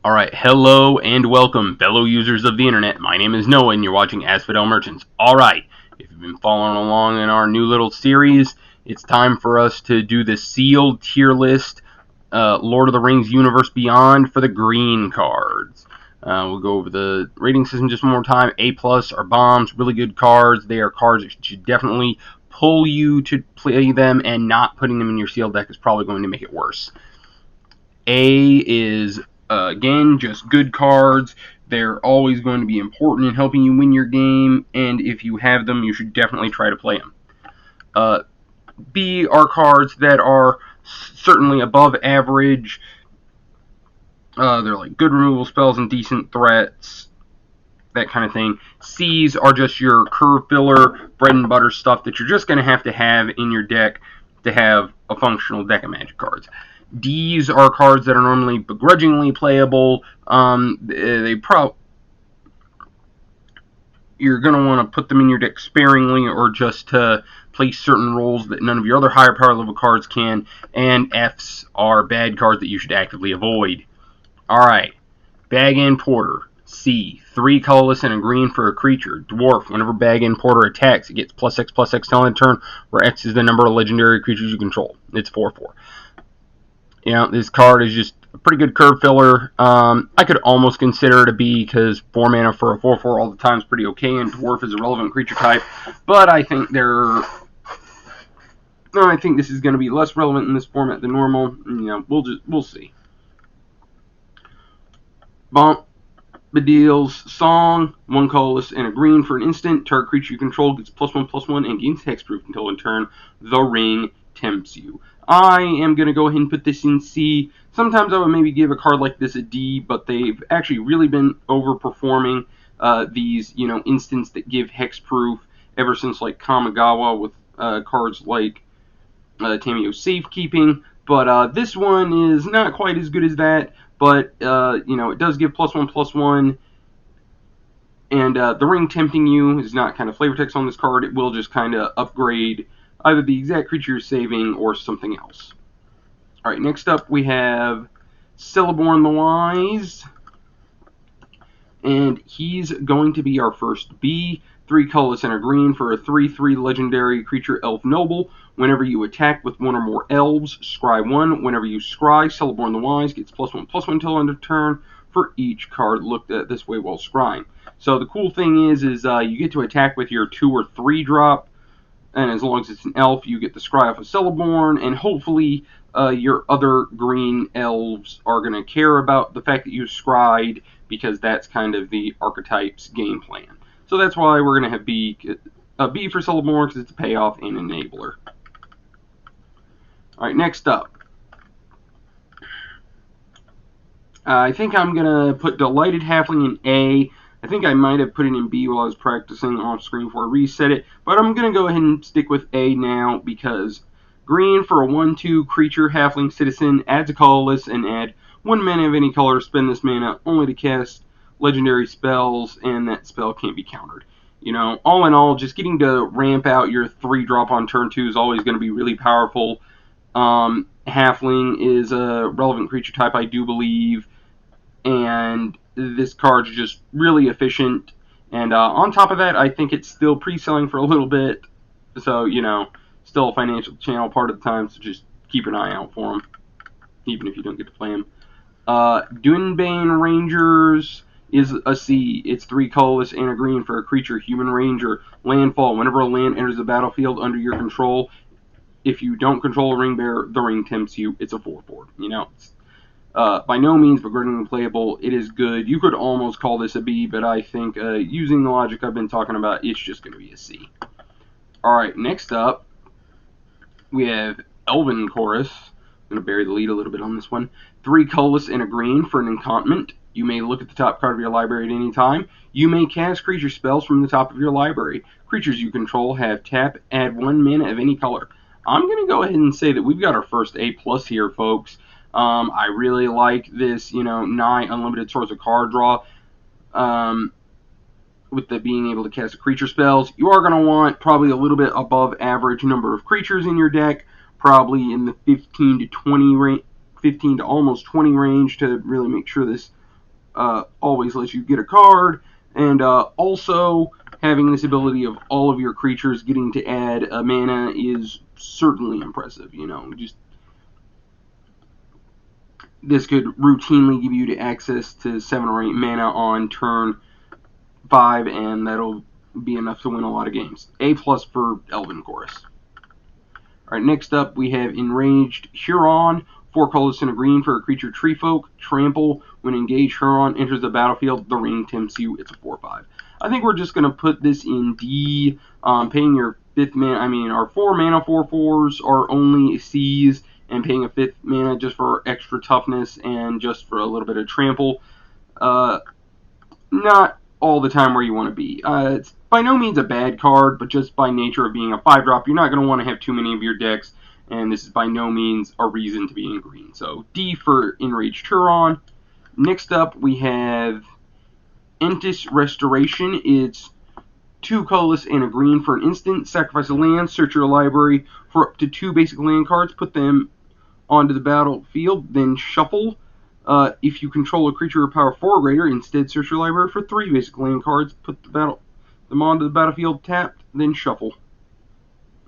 Alright, hello and welcome, fellow users of the internet. My name is Noah and you're watching Asphodel Merchants. Alright, if you've been following along in our new little series, it's time for us to do the sealed tier list Lord of the Rings Universe Beyond for the green cards. We'll go over the rating system just one more time. A+ are bombs, really good cards. They are cards that should definitely pull you to play them, and not putting them in your sealed deck is probably going to make it worse. A is again, just good cards. They're always going to be important in helping you win your game, and if you have them, you should definitely try to play them. B are cards that are certainly above average. They're like good removal spells and decent threats, that kind of thing. C's are just your curve filler, bread and butter stuff that you're just going to have in your deck to have a functional deck of Magic cards. D's are cards that are normally begrudgingly playable. You're going to want to put them in your deck sparingly, or just to play certain roles that none of your other higher power level cards can. And F's are bad cards that you should actively avoid. Alright, Bag and Porter. C, 3 colorless and a green for a creature. Dwarf, whenever Bag and Porter attacks, it gets +X/+X till end of turn, where X is the number of legendary creatures you control. It's 4/4. You know, this card is just a pretty good curve filler. I could almost consider it a B, because 4 mana for a 4/4 all the time is pretty okay, and Dwarf is a relevant creature type. But I think this is going to be less relevant in this format than normal. You know, we'll see. Bombadil's Song, 1 colorless and a green for an instant. Target creature you control gets +1/+1 and gains hexproof until in turn the ring tempts you. I am going to go ahead and put this in C. Sometimes I would maybe give a card like this a D, but they've actually really been overperforming these, instants that give hexproof ever since like Kamigawa, with cards like Tamiyo Safekeeping. But this one is not quite as good as that, but it does give +1/+1. And the ring tempting you is not kind of flavor text on this card. It will just kind of upgrade either the exact creature you're saving or something else. Alright, next up we have Celeborn the Wise. And he's going to be our first B. 3 colorless and a green for a 3/3 legendary creature, Elf Noble. Whenever you attack with one or more elves, scry 1. Whenever you scry, Celeborn the Wise gets +1/+1 till end of turn for each card looked at this way while scrying. So the cool thing is you get to attack with your 2 or 3 drop, and as long as it's an elf, you get the scry off of Celeborn, and hopefully your other green elves are going to care about the fact that you scried, because that's kind of the archetype's game plan. So that's why we're going to have B for Celeborn, because it's a payoff and enabler. Alright, next up. I think I'm going to put Delighted Halfling in A. I think I might have put it in B while I was practicing off screen before I reset it, but I'm going to go ahead and stick with A now, because green for a 1/2 creature Halfling Citizen, adds a colorless and add 1 mana of any color. Spend this mana only to cast legendary spells, and that spell can't be countered. All in all, just getting to ramp out your 3-drop on turn 2 is always going to be really powerful. Halfling is a relevant creature type, I do believe, and this card's just really efficient. And on top of that, I think it's still pre-selling for a little bit, so, still a financial channel part of the time, so just keep an eye out for them, even if you don't get to play them. Dunbane Rangers is a C. It's 3 colorless and a green for a creature, Human Ranger. Landfall, whenever a land enters the battlefield under your control, if you don't control a ring bearer, the ring tempts you. It's a 4/4. It's by no means begrudgingly playable. It is good. You could almost call this a B, but I think using the logic I've been talking about, it's just going to be a C. Alright, next up, we have Elven Chorus. I'm going to bury the lead a little bit on this one. 3 colorless and a green for an enchantment. You may look at the top card of your library at any time. You may cast creature spells from the top of your library. Creatures you control have tap, add 1 mana of any color. I'm going to go ahead and say that we've got our first A+ here, folks. I really like this, nigh unlimited source of card draw. With the being able to cast creature spells, you are going to want probably a little bit above average number of creatures in your deck, probably in the 15 to almost 20 range, to really make sure this always lets you get a card, and also having this ability of all of your creatures getting to add a mana is certainly impressive. Just this could routinely give you access to 7 or 8 mana on turn 5, and that'll be enough to win a lot of games. A+ for Elven Chorus. Alright, next up we have Enraged Huron. 4 colors and a green for a creature tree folk. Trample. When engaged, Huron enters the battlefield. The ring tempts you. It's a 4/5. I think we're just going to put this in D. Paying your 5th mana. Our 4 mana 4/4s are only C's, and paying a 5th mana just for extra toughness and just for a little bit of trample. Not all the time where you want to be. It's by no means a bad card, but just by nature of being a 5-drop, you're not going to want to have too many of your decks, and this is by no means a reason to be in green. So D for Enraged Huron. Next up, we have Entis Restoration. It's 2 colorless and a green for an instant. Sacrifice a land, search your library for up to 2 basic land cards, put them onto the battlefield, then shuffle. If you control a creature of power 4 or greater, instead search your library for 3 basic land cards, put them onto the battlefield tapped, then shuffle.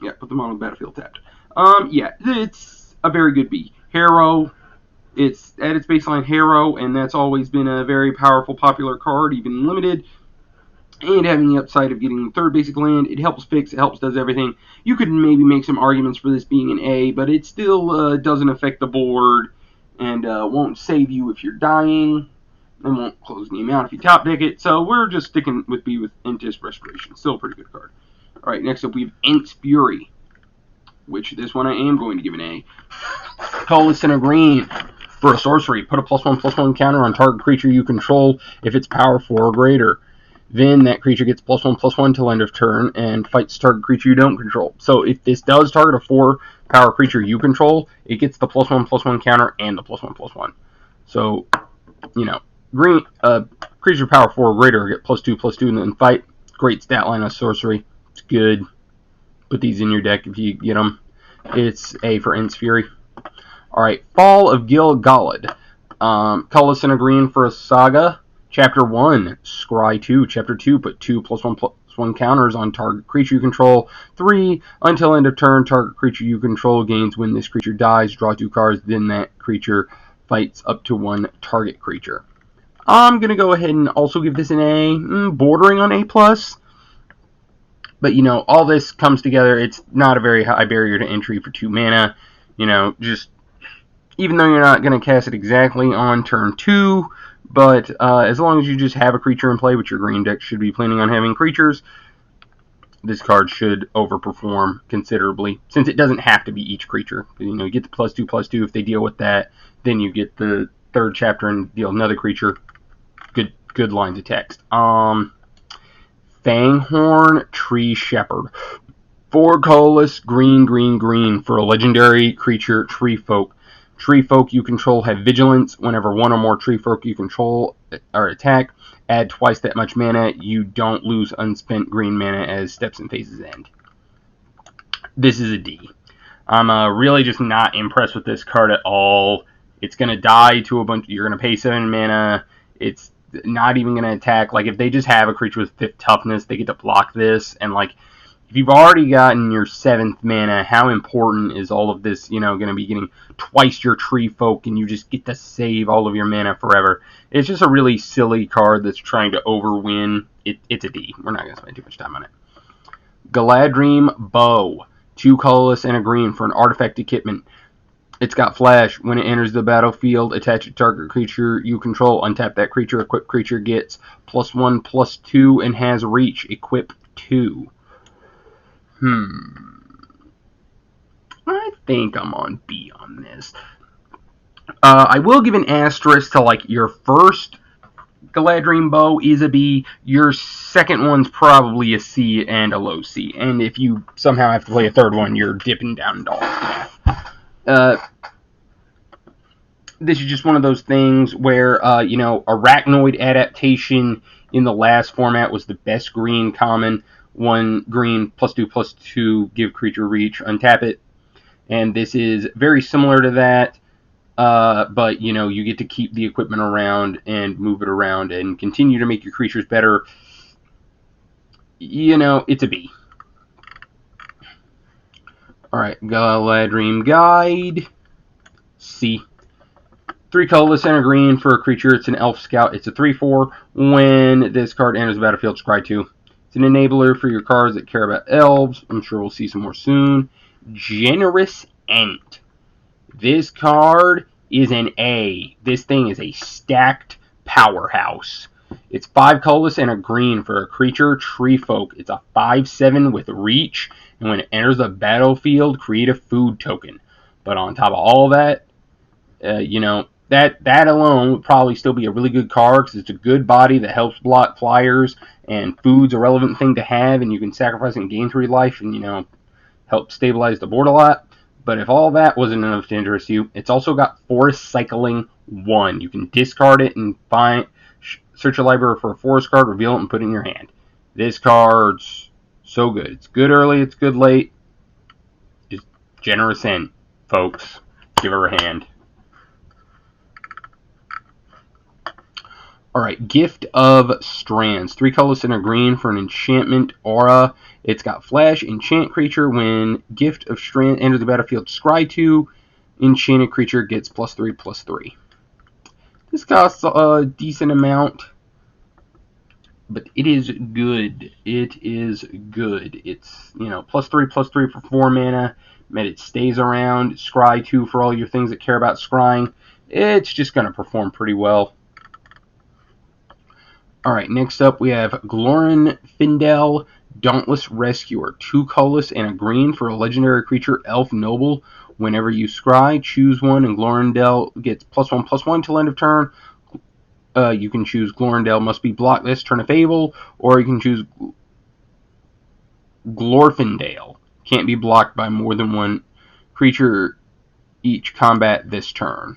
Yeah, put them on the battlefield tapped. Yeah, it's a very good B. Harrow, it's at its baseline Harrow, and that's always been a very powerful, popular card, even limited. And having the upside of getting 3rd basic land, it helps fix, it helps does everything. You could maybe make some arguments for this being an A, but it still doesn't affect the board, and won't save you if you're dying, and won't close the game out if you top deck it. So we're just sticking with B with Entis Restoration. Still a pretty good card. Alright, next up we have Ent's Fury, which this one I am going to give an A. Colorless and a green. For a sorcery, put a +1/+1 counter on target creature you control if it's power 4 or greater. Then that creature gets +1/+1 till end of turn and fights target creature you don't control. So if this does target a 4 power creature you control, it gets the +1/+1 counter and the +1/+1. So, green creature power 4 or greater get +2/+2 and then fight. Great stat line of sorcery. It's good. Put these in your deck if you get them. It's A for Ent's Fury. Alright, Fall of Gil-galad. Colorless and a green for a saga. Chapter 1, Scry 2. Chapter 2, put 2 +1/+1 counters on target creature you control. 3, until end of turn, target creature you control gains when this creature dies. Draw 2 cards, then that creature fights up to 1 target creature. I'm going to go ahead and also give this an A, bordering on A+. But, all this comes together. It's not a very high barrier to entry for 2 mana. Just, even though you're not going to cast it exactly on turn 2, but as long as you just have a creature in play, which your green deck should be planning on having creatures, this card should overperform considerably, since it doesn't have to be each creature. You get the +2/+2. If they deal with that, then you get the 3rd chapter and deal another creature. Good lines of text. Fanghorn Tree Shepherd. 4 colorless, green for a legendary creature, Tree Folk. Tree folk you control have vigilance. Whenever 1 or more tree folk you control are attack, add twice that much mana. You don't lose unspent green mana as steps and phases end. This is a D. I'm really just not impressed with this card at all. It's going to die to a bunch. You're going to pay 7 mana. It's not even going to attack. Like, if they just have a creature with 5th toughness, they get to block this. And, if you've already gotten your 7th mana, how important is all of this, going to be getting twice your tree folk and you just get to save all of your mana forever? It's just a really silly card that's trying to overwin. It's a D. We're not going to spend too much time on it. Galadrim Bow. 2 colorless and a green for an artifact equipment. It's got flash. When it enters the battlefield, attach a target creature you control. Untap that creature. Equipped creature gets +1/+2 and has reach. Equip 2. I think I'm on B on this. I will give an asterisk to, your first Galadrim Bow is a B. Your second one's probably a C and a low C. And if you somehow have to play a 3rd one, you're dipping down dog math. This is just one of those things where, Arachnoid adaptation in the last format was the best green common. 1 green, +2/+2, give creature reach, untap it. And this is very similar to that. But, you know, you get to keep the equipment around and move it around and continue to make your creatures better. You know, it's a B. Alright, Galadrim Guide. C. 3 colorless and a green for a creature. It's an Elf Scout. It's a 3/4. When this card enters the battlefield, scry 2. It's an enabler for your cards that care about elves. I'm sure we'll see some more soon. Generous Ent. This card is an A. This thing is a stacked powerhouse. It's 5 colorless and a green for a creature, Tree Folk. It's a 5/7 with reach, and when it enters the battlefield, create a food token. But on top of all that, you know, that alone would probably still be a really good card because it's a good body that helps block flyers, and food's a relevant thing to have, and you can sacrifice and gain 3 life and, you know, help stabilize the board a lot. But if all that wasn't enough to interest you, it's also got Forest Cycling 1. You can discard it and search a library for a forest card, reveal it, and put it in your hand. This card's so good. It's good early, it's good late. It's Generous Ent, folks. Give her a hand. Alright, Gift of Strands. 3 colors and a green for an enchantment aura. It's got flash, enchant creature. When Gift of Strands enters the battlefield, scry 2. Enchanted creature gets +3/+3. This costs a decent amount, but it is good. It is good. It's, you know, +3/+3 for 4 mana. It stays around. Scry 2 for all your things that care about scrying. It's just going to perform pretty well. Alright, next up we have Glorfindel, Dauntless Rescuer. 2 colorless and a green for a legendary creature, Elf Noble. Whenever you scry, choose one, and Glorfindel gets +1/+1 till end of turn. You can choose Glorfindel must be blocked this turn if able, or you can choose Glorfindel can't be blocked by more than one creature each combat this turn.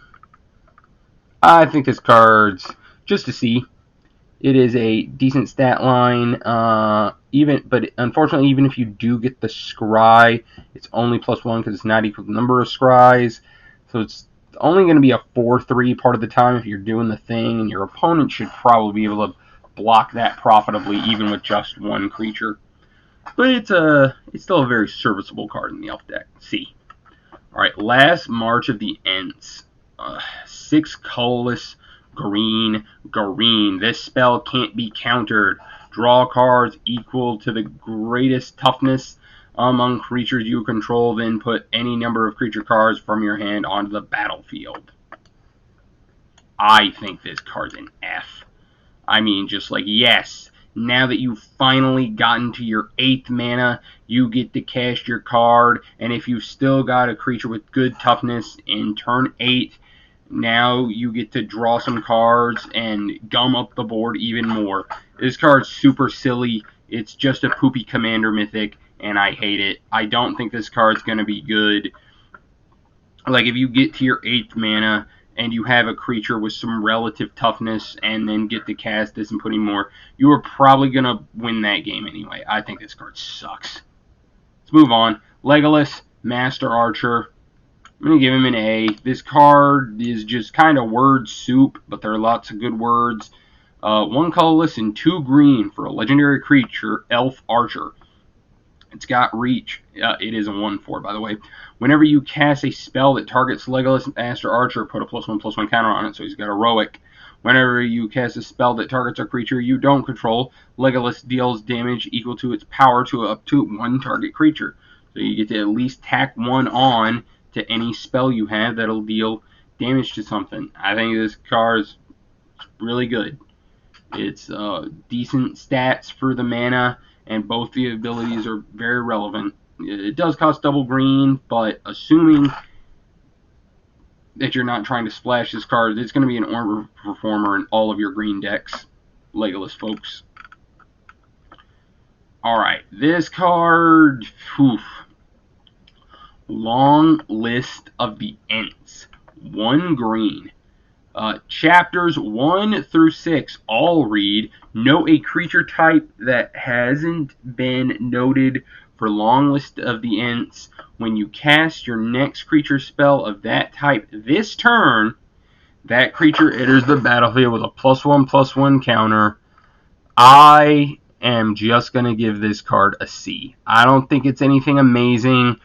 I think this card's just a C. It is a decent stat line, but unfortunately, even if you do get the scry, it's only +1 because it's not equal to the number of scries. So it's only going to be a 4/3 part of the time if you're doing the thing, and your opponent should probably be able to block that profitably, even with just one creature. But it's still a very serviceable card in the Elf deck. C. All right, last March of the Ents. 6 colorless. Green. This spell can't be countered. Draw cards equal to the greatest toughness among creatures you control, then put any number of creature cards from your hand onto the battlefield. I think this card's an F. I mean, just like, yes, now that you've finally gotten to your 8th mana, you get to cast your card, and if you've still got a creature with good toughness in turn 8, now you get to draw some cards and gum up the board even more. This card's super silly. It's just a poopy commander mythic, and I hate it. I don't think this card's going to be good. Like, if you get to your 8th mana and you have a creature with some relative toughness and then get to cast this and put in more, you are probably going to win that game anyway. I think this card sucks. Let's move on. Legolas, Master Archer. I'm going to give him an A. This card is just kind of word soup, but there are lots of good words. 1 colorless and 2 green for a legendary creature, Elf Archer. It's got reach. It is a 1/4, by the way. Whenever you cast a spell that targets Legolas, Master Archer, put a +1/+1 counter on it, so he's got heroic. Whenever you cast a spell that targets a creature you don't control, Legolas deals damage equal to its power to up to 1 target creature. So you get to at least tack 1 on to any spell you have that'll deal damage to something. I think this card is really good. It's decent stats for the mana, and both the abilities are very relevant. It does cost double green, but assuming that you're not trying to splash this card, it's going to be an order performer in all of your green decks, Legolas folks. Alright, this card, long list of the Ents. 1 green. Chapters 1 through 6 all read, know a creature type that hasn't been noted For long list of the Ents, when you cast your next creature spell of that type this turn, that creature enters the battlefield with a +1/+1 counter. I am just going to give this card a C. I don't think it's anything amazing.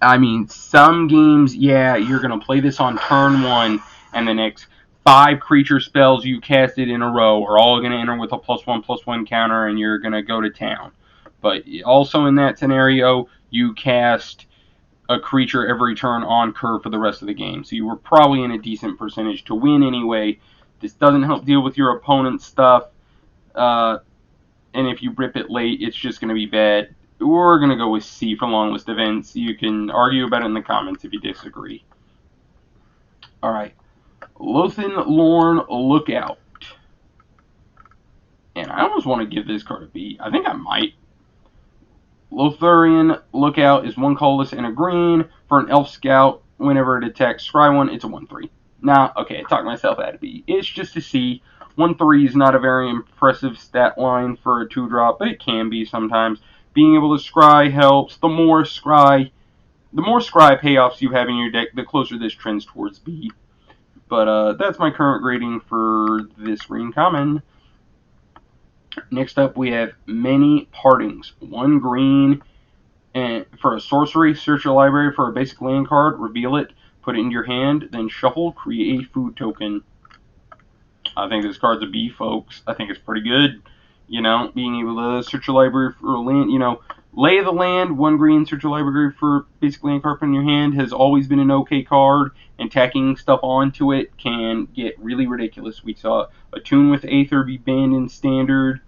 I mean, some games, yeah, you're going to play this on turn 1, and the next 5 creature spells you casted in a row are all going to enter with a +1/+1 counter, and you're going to go to town. But also in that scenario, you cast a creature every turn on curve for the rest of the game. So you were probably in a decent percentage to win anyway. This doesn't help deal with your opponent's stuff. And if you rip it late, it's just going to be bad. We're going to go with C for long list events. You can argue about it in the comments if you disagree. Alright. Lothin Lorn Lookout. And I almost want to give this card a B. I think I might. Lotharian Lookout is 1 colorless and a green. For an Elf Scout, whenever it attacks scry 1, it's a 1/3. Nah, okay, I talked myself out of B. It's just a C. 1/3 is not a very impressive stat line for a 2-drop, but it can be sometimes. Being able to scry helps. The more scry payoffs you have in your deck, the closer this trends towards B. But that's my current grading for this green common. Next up, we have Many Partings. 1 green, and for a sorcery, search your library for a basic land card, reveal it, put it into your hand, then shuffle, create a food token. I think this card's a B, folks. I think it's pretty good. You know, being able to search your library for a land, you know, lay of the land, 1 green, search your library for basic land card in your hand has always been an okay card, and tacking stuff onto it can get really ridiculous. We saw Attune with Aether be banned in Standard,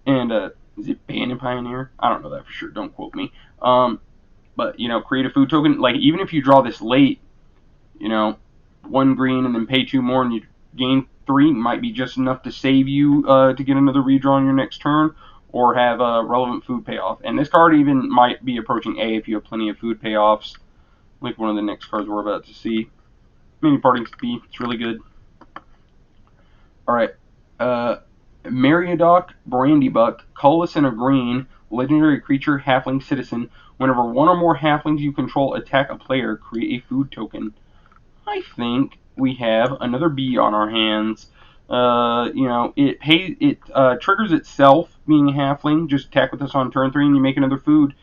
and is it banned in Pioneer? I don't know that for sure. Don't quote me. But, you know, create a food token. Like, even if you draw this late, you know, 1 green and then pay 2 more and you gain 3 might be just enough to save you to get another redraw on your next turn or have a relevant food payoff. And this card even might be approaching A if you have plenty of food payoffs, like one of the next cards we're about to see. Many Partings B. It's really good. Alright. Meriadoc Brandybuck, colorless and a green, legendary creature, halfling citizen. Whenever 1 or more halflings you control attack a player, create a food token. I think we have another B on our hands. You know, it triggers itself, being a halfling. Just attack with us on turn 3 and you make another food.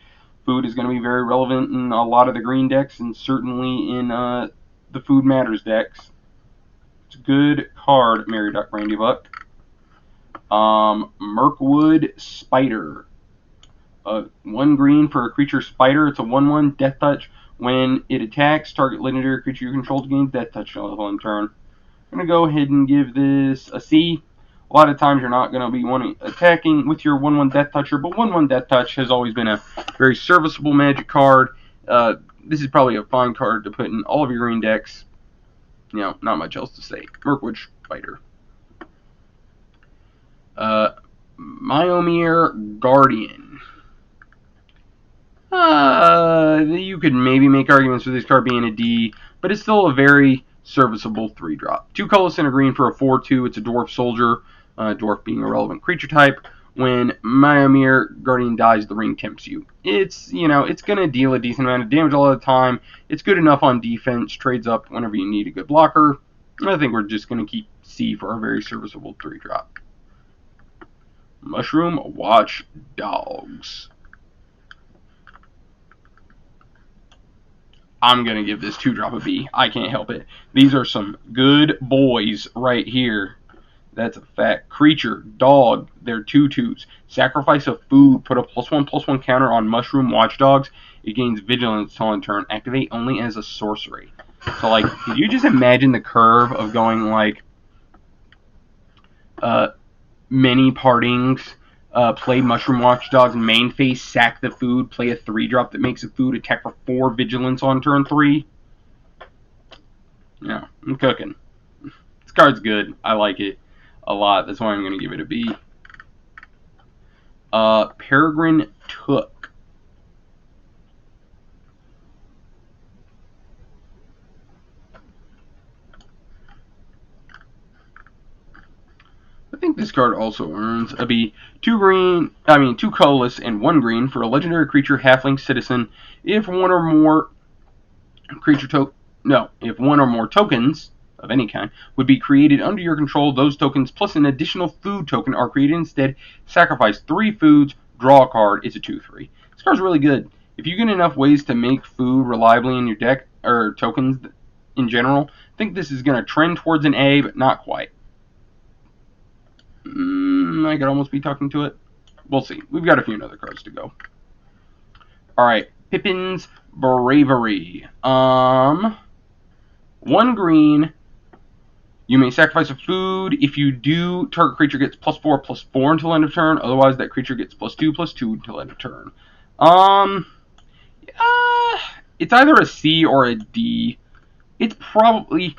Food is going to be very relevant in a lot of the green decks and certainly in the Food Matters decks. It's a good card, Meriadoc Brandybuck. Mirkwood Spider. 1 green for a creature spider. It's a 1/1 death touch. When it attacks, target legendary creature you control gains death touch on turn. I'm going to go ahead and give this a C. A lot of times you're not going to be attacking with your 1/1 death toucher, but 1/1 death touch has always been a very serviceable magic card. This is probably a fine card to put in all of your green decks. You know, not much else to say. Mirkwood Spider. Myomir Guardian. You could maybe make arguments for this card being a D, but it's still a very serviceable 3-drop. 2 colorless and a green for a 4/2. It's a dwarf soldier, dwarf being a relevant creature type. When Myomir Guardian dies, the ring tempts you. It's, you know, it's going to deal a decent amount of damage all the time. It's good enough on defense, trades up whenever you need a good blocker. I think we're just going to keep C for our very serviceable 3-drop. Mushroom Watchdogs. I'm going to give this 2-drop a B. I can't help it. These are some good boys right here. That's a fact. Creature, dog, they're 2/2s. Sacrifice a food, put a +1/+1 counter on Mushroom Watchdogs. It gains vigilance till in turn. Activate only as a sorcery. So, like, could you just imagine the curve of going, like, Many Partings, play Mushroom Watchdogs, main phase, sack the food, play a 3-drop that makes a food, attack for 4 vigilance on turn 3. Yeah, I'm cooking. This card's good. I like it a lot. That's why I'm going to give it a B. Peregrine Took. think this card also earns a B. 2 colorless and 1 green for a legendary creature, halfling citizen. If one or more tokens of any kind would be created under your control, those tokens plus an additional food token are created instead. Sacrifice 3 foods, draw a card. It's a 2/3. This card's really good. If you get enough ways to make food reliably in your deck, or tokens in general, I think this is going to trend towards an A, but not quite. I could almost be talking to it. We'll see. We've got a few other cards to go. Alright, Pippin's Bravery. 1 green. You may sacrifice a food. If you do, target creature gets +4/+4 until end of turn. Otherwise, that creature gets +2/+2 until end of turn. It's either a C or a D. It's probably,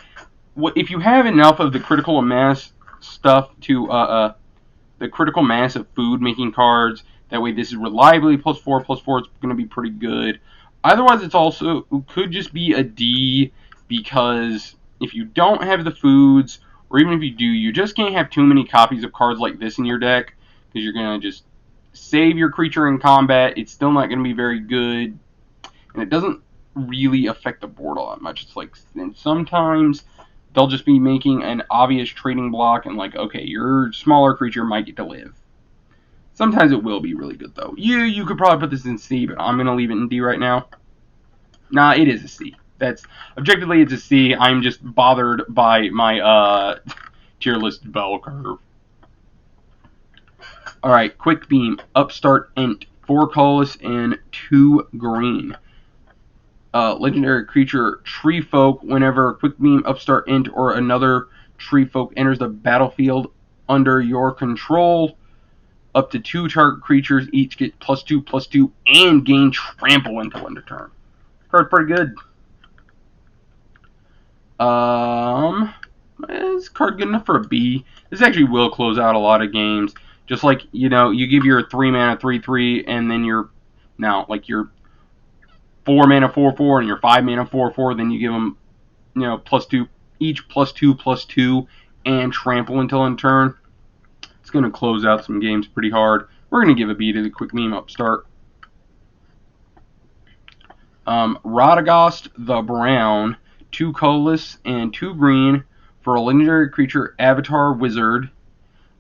if you have enough of the critical mass stuff to the critical mass of food making cards, that way this is reliably +4/+4. It's going to be pretty good. Otherwise, it could just be a D, because if you don't have the foods, or even if you do, you just can't have too many copies of cards like this in your deck, because you're going to just save your creature in combat. It's still not going to be very good, and it doesn't really affect the board all that much. It's like, and sometimes they'll just be making an obvious trading block, and like, okay, your smaller creature might get to live. Sometimes it will be really good, though. You could probably put this in C, but I'm going to leave it in D right now. Nah, it is a C. Objectively, it's a C. I'm just bothered by my tier list bell curve. Alright, Quick Beam, Upstart Ent, 4 colorless and 2 green. Legendary creature, Tree Folk. Whenever Quick Beam, Upstart Ent, or another Tree Folk enters the battlefield under your control, up to 2 target creatures each get +2/+2 and gain trample until end of turn. Card's pretty good. Is card good enough for a B? This actually will close out a lot of games. Just like, you give your 3 mana 3/3, and then your 4 mana 4/4 and your 5 mana 4/4, then you give them, +2 each, +2/+2, and trample until end turn. It's going to close out some games pretty hard. We're going to give a B to the Quick Beam Upstart. Radagast the Brown, 2 colorless and 2 green for a legendary creature, Avatar Wizard.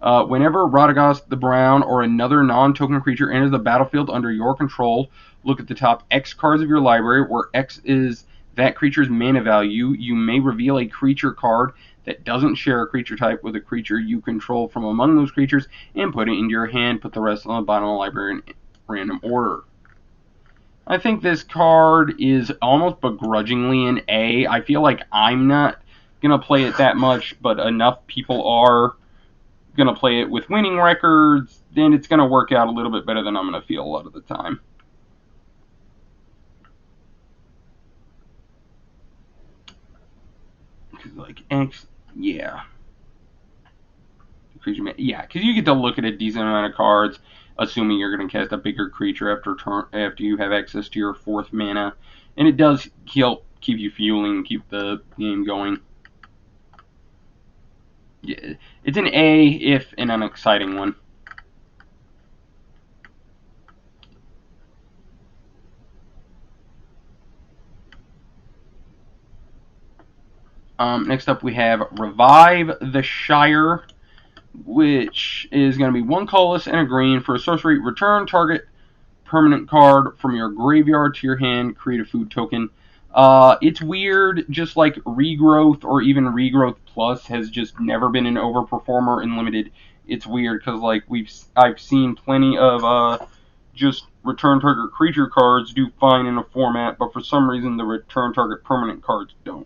Whenever Radagast the Brown or another non-token creature enters the battlefield under your control, look at the top X cards of your library, where X is that creature's mana value. You may reveal a creature card that doesn't share a creature type with a creature you control from among those creatures and put it into your hand. Put the rest on the bottom of the library in random order. I think this card is almost begrudgingly an A. I feel like I'm not going to play it that much, but enough people are going to play it with winning records, then it's going to work out a little bit better than I'm going to feel a lot of the time. Because, like, X, yeah. Yeah, because you get to look at a decent amount of cards, assuming you're going to cast a bigger creature after you have access to your 4th mana. And it does help keep you fueling, keep the game going. Yeah, it's an A, if an unexciting one. Next up we have Revive the Shire, which is going to be 1 colorless and a green for a sorcery. Return target permanent card from your graveyard to your hand, create a food token. It's weird, just like Regrowth or even Regrowth Plus has just never been an overperformer in Limited. It's weird because like I've seen plenty of just return target creature cards do fine in a format, but for some reason the return target permanent cards don't.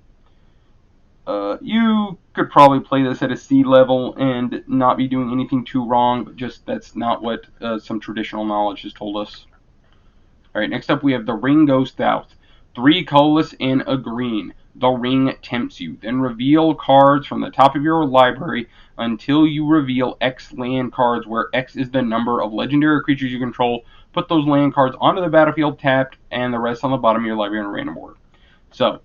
You could probably play this at a C level and not be doing anything too wrong, but just that's not what some traditional knowledge has told us. Alright, next up we have the Ring Goes South. 3 colorless and a green. The Ring tempts you. Then reveal cards from the top of your library until you reveal X land cards, where X is the number of legendary creatures you control. Put those land cards onto the battlefield tapped, and the rest on the bottom of your library in a random order. So,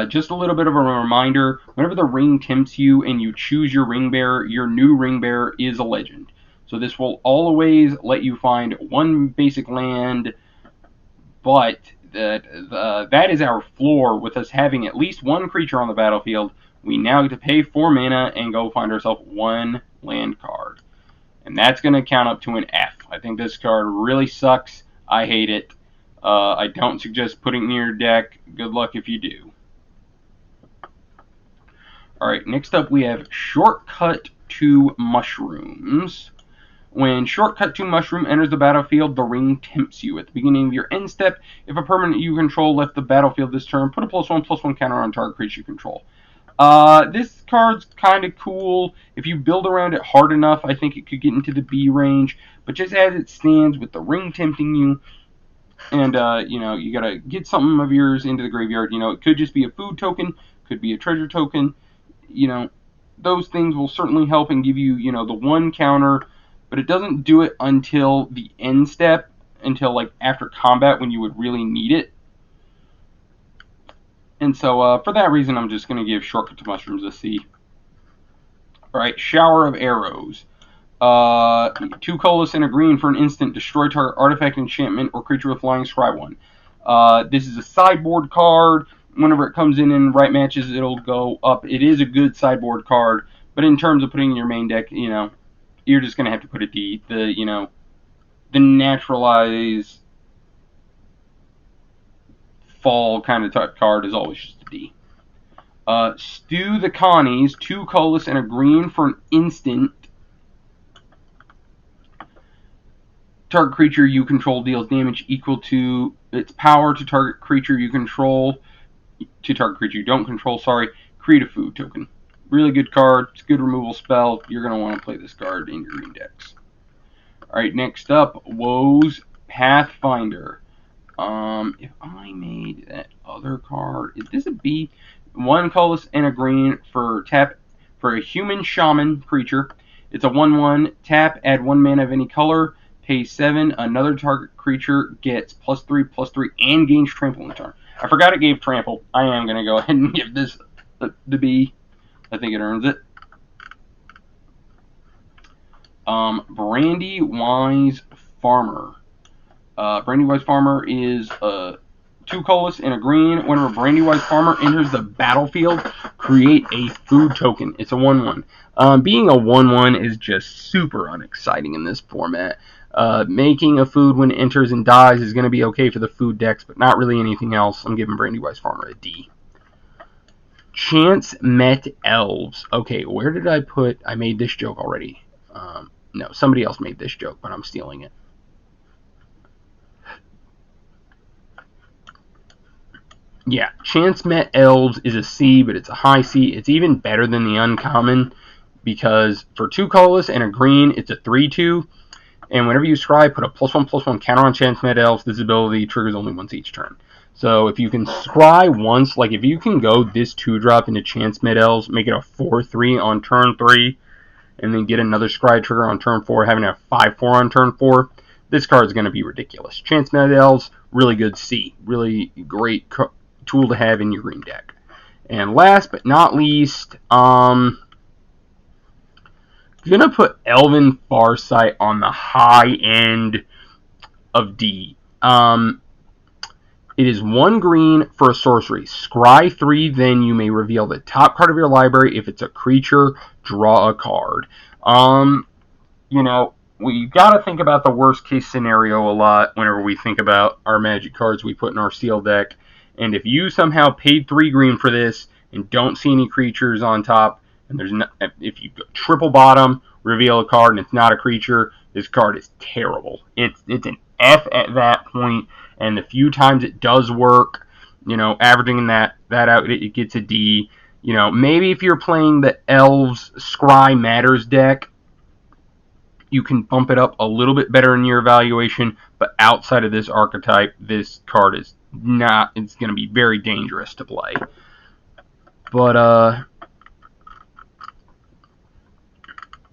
Just a little bit of a reminder, whenever the ring tempts you and you choose your ring bearer, your new ring bearer is a legend. So this will always let you find one basic land, but that is our floor. With us having at least one creature on the battlefield, we now get to pay 4 mana and go find ourselves one land card. And that's going to count up to an F. I think this card really sucks. I hate it. I don't suggest putting it in your deck. Good luck if you do. Alright, next up we have Shortcut to Mushrooms. When Shortcut to Mushroom enters the battlefield, the ring tempts you. At the beginning of your end step, if a permanent you control left the battlefield this turn, put a +1/+1 counter on target creature you control. This card's kind of cool. If you build around it hard enough, I think it could get into the B range. But just as it stands, with the ring tempting you, and, you gotta get something of yours into the graveyard. It could just be a food token, could be a treasure token. Those things will certainly help and give you, the one counter, but it doesn't do it until the end step, until, like, after combat when you would really need it. And so, for that reason, I'm just going to give Shortcut to Mushrooms a C. Alright, Shower of Arrows. 2 colorless and a green for an instant. Destroy target artifact, enchantment, or creature with flying. Scry 1. This is a sideboard card. Whenever it comes in right matches, it'll go up. It is a good sideboard card, but in terms of putting in your main deck, you're just going to have to put a D. The naturalize fall kind of card is always just a D. Stew the Connies, 2 colorless and a green for an instant. Target creature you control deals damage equal to its power to target creature you control. To target creature you don't control, create a food token. Really good card. It's a good removal spell. You're going to want to play this card in your green decks. Alright, next up, Woe's Pathfinder. If I made that other card, is this a B? 1 colorless and a green for tap for a human shaman creature. It's a 1/1 tap, add 1 mana of any color, pay 7. Another target creature gets +3/+3 and gains trample in turn. I forgot it gave trample. I am going to go ahead and give this the B. I think it earns it. Brandywise Farmer. Brandywise Farmer is 2 colorless and a green. Whenever Brandywise Farmer enters the battlefield, create a food token. It's a 1/1. Being a 1/1 is just super unexciting in this format. Making a food when it enters and dies is going to be okay for the food decks, but not really anything else. I'm giving Brandywise Farmer a D. Chance Met Elves. Okay, where did I put... I made this joke already. No, somebody else made this joke, but I'm stealing it. Yeah, Chance Met Elves is a C, but it's a high C. It's even better than the uncommon, because for 2 colorless and a green, it's a 3/2. And whenever you scry, put a +1/+1 counter on Chance Met Elves. This ability triggers only once each turn. So if you can scry once, like if you can go this 2-drop into Chance Met Elves, make it a 4/3 on turn 3, and then get another scry trigger on turn 4, having a 5/4 on turn 4, this card is going to be ridiculous. Chance Met Elves, really good C. Really great tool to have in your green deck. And last but not least, I'm gonna put Elven Farsight on the high end of D. It is 1 green for a sorcery. Scry 3, then you may reveal the top card of your library. If it's a creature, draw a card. We gotta think about the worst case scenario a lot whenever we think about our Magic cards we put in our sealed deck. And if you somehow paid 3 green for this and don't see any creatures on top, and if you triple bottom, reveal a card, and it's not a creature, this card is terrible. It's an F at that point, and the few times it does work, averaging that out, it gets a D. Maybe if you're playing the Elves Scry Matters deck, you can bump it up a little bit better in your evaluation, but outside of this archetype, this card is not, it's going to be very dangerous to play. But,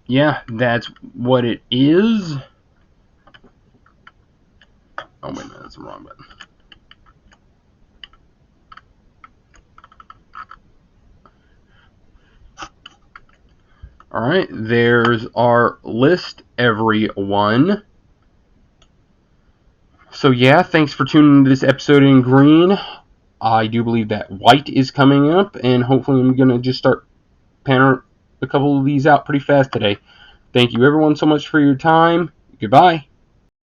yeah, that's what it is. Oh, wait a minute, that's the wrong button. Alright, there's our list, everyone. So yeah, thanks for tuning into this episode in green. I do believe that white is coming up, and hopefully I'm going to just start panning a couple of these out pretty fast today. Thank you everyone so much for your time. Goodbye.